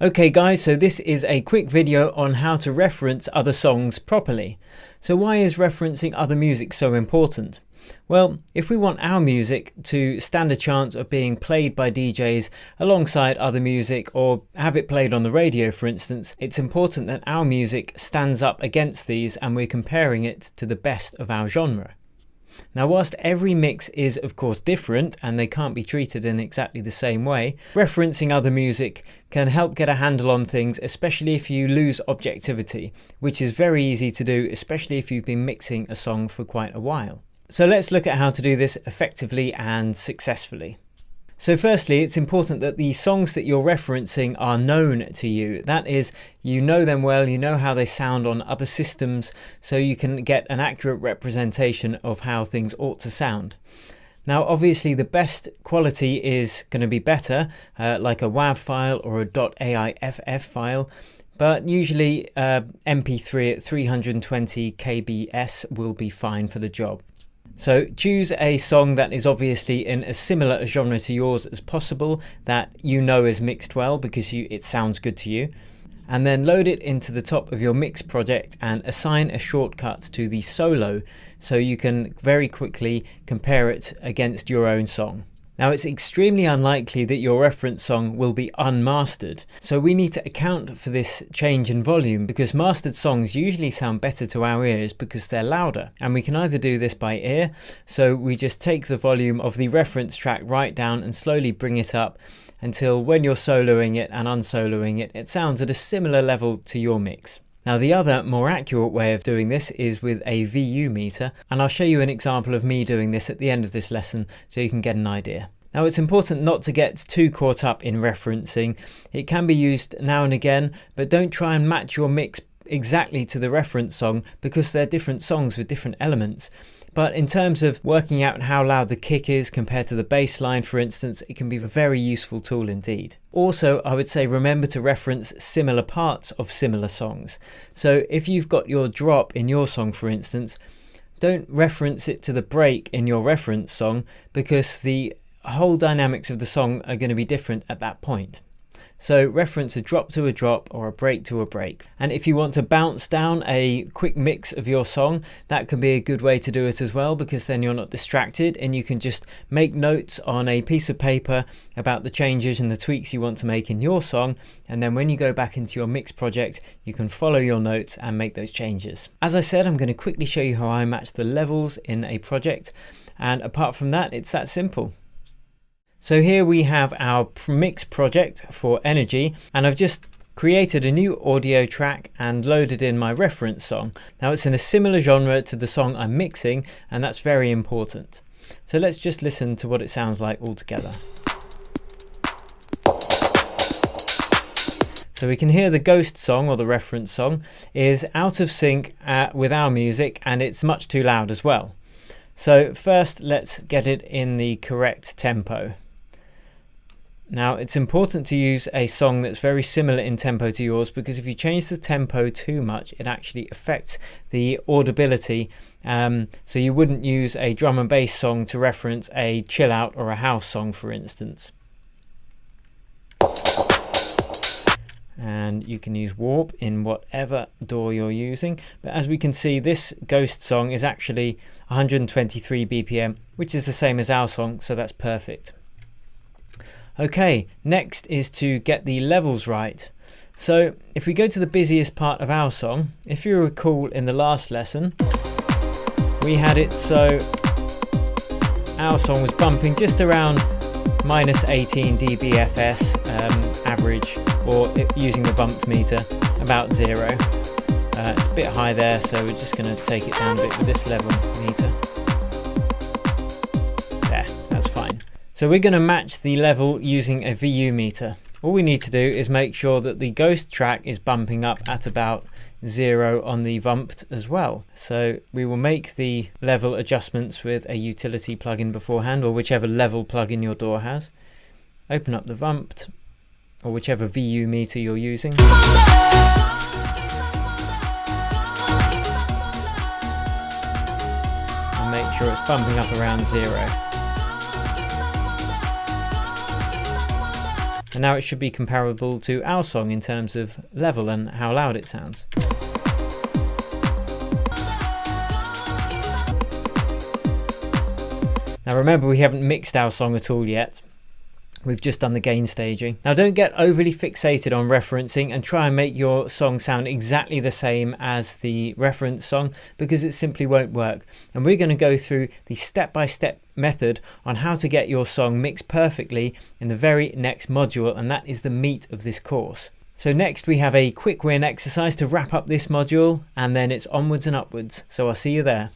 Okay guys, so this is a quick video on how to reference other songs properly. So why is referencing other music so important? Well, if we want our music to stand a chance of being played by DJs alongside other music or have it played on the radio for instance, it's important that our music stands up against these and we're comparing it to the best of our genre. Now, whilst every mix is of course different and they can't be treated in exactly the same way, referencing other music can help get a handle on things, especially if you lose objectivity, which is very easy to do, especially if you've been mixing a song for quite a while. So let's look at how to do this effectively and successfully. So firstly, it's important that the songs that you're referencing are known to you. That is, you know them well, you know how they sound on other systems, so you can get an accurate representation of how things ought to sound. Now, obviously, the best quality is going to be better, like a WAV file or a .aiff file, but usually MP3 at 320 kbs will be fine for the job. So choose a song that is obviously in as similar a genre to yours as possible, that you know is mixed well because it sounds good to you, and then load it into the top of your mix project and assign a shortcut to the solo so you can very quickly compare it against your own song. Now, it's extremely unlikely that your reference song will be unmastered, so we need to account for this change in volume because mastered songs usually sound better to our ears because they're louder, and we can either do this by ear, so we just take the volume of the reference track right down and slowly bring it up until when you're soloing it and unsoloing it, it sounds at a similar level to your mix. Now, the other more accurate way of doing this is with a VU meter, and I'll show you an example of me doing this at the end of this lesson so you can get an idea. Now, it's important not to get too caught up in referencing. It can be used now and again, but don't try and match your mix exactly to the reference song because they're different songs with different elements. But in terms of working out how loud the kick is compared to the bass line, for instance, it can be a very useful tool indeed. Also, I would say remember to reference similar parts of similar songs. So if you've got your drop in your song, for instance, don't reference it to the break in your reference song because the whole dynamics of the song are going to be different at that point. So reference a drop to a drop or a break to a break. And if you want to bounce down a quick mix of your song, that can be a good way to do it as well, because then you're not distracted and you can just make notes on a piece of paper about the changes and the tweaks you want to make in your song, and then when you go back into your mix project you can follow your notes and make those changes. As I said, I'm going to quickly show you how I match the levels in a project, and apart from that, it's that simple. So here we have our mix project for Energy, and I've just created a new audio track and loaded in my reference song. Now, it's in a similar genre to the song I'm mixing, and that's very important. So let's just listen to what it sounds like all together. So we can hear the Ghost song, or the reference song, is out of sync with our music, and it's much too loud as well. So first, let's get it in the correct tempo. Now, it's important to use a song that's very similar in tempo to yours, because if you change the tempo too much, it actually affects the audibility. So you wouldn't use a drum and bass song to reference a chill out or a house song, for instance. And you can use warp in whatever DAW you're using. But as we can see, this Ghost song is actually 123 BPM, which is the same as our song, so that's perfect. Okay, next is to get the levels right. So if we go to the busiest part of our song, if you recall in the last lesson, we had it so our song was bumping just around minus 18 dBFS average, or using the bumped meter, about 0. It's a bit high there, so we're just going to take it down a bit with this level meter. There, that's fine. So we're going to match the level using a VU meter. All we need to do is make sure that the Ghost track is bumping up at about 0 on the Vumped as well. So we will make the level adjustments with a utility plugin beforehand, or whichever level plugin your DAW has. Open up the Vumped, or whichever VU meter you're using. And make sure it's bumping up around 0. And now it should be comparable to our song in terms of level and how loud it sounds. Now remember, we haven't mixed our song at all yet. We've just done the gain staging. Now don't get overly fixated on referencing and try and make your song sound exactly the same as the reference song, because it simply won't work. And we're going to go through the step-by-step method on how to get your song mixed perfectly in the very next module, and that is the meat of this course. So next we have a quick win exercise to wrap up this module, and then it's onwards and upwards. So I'll see you there.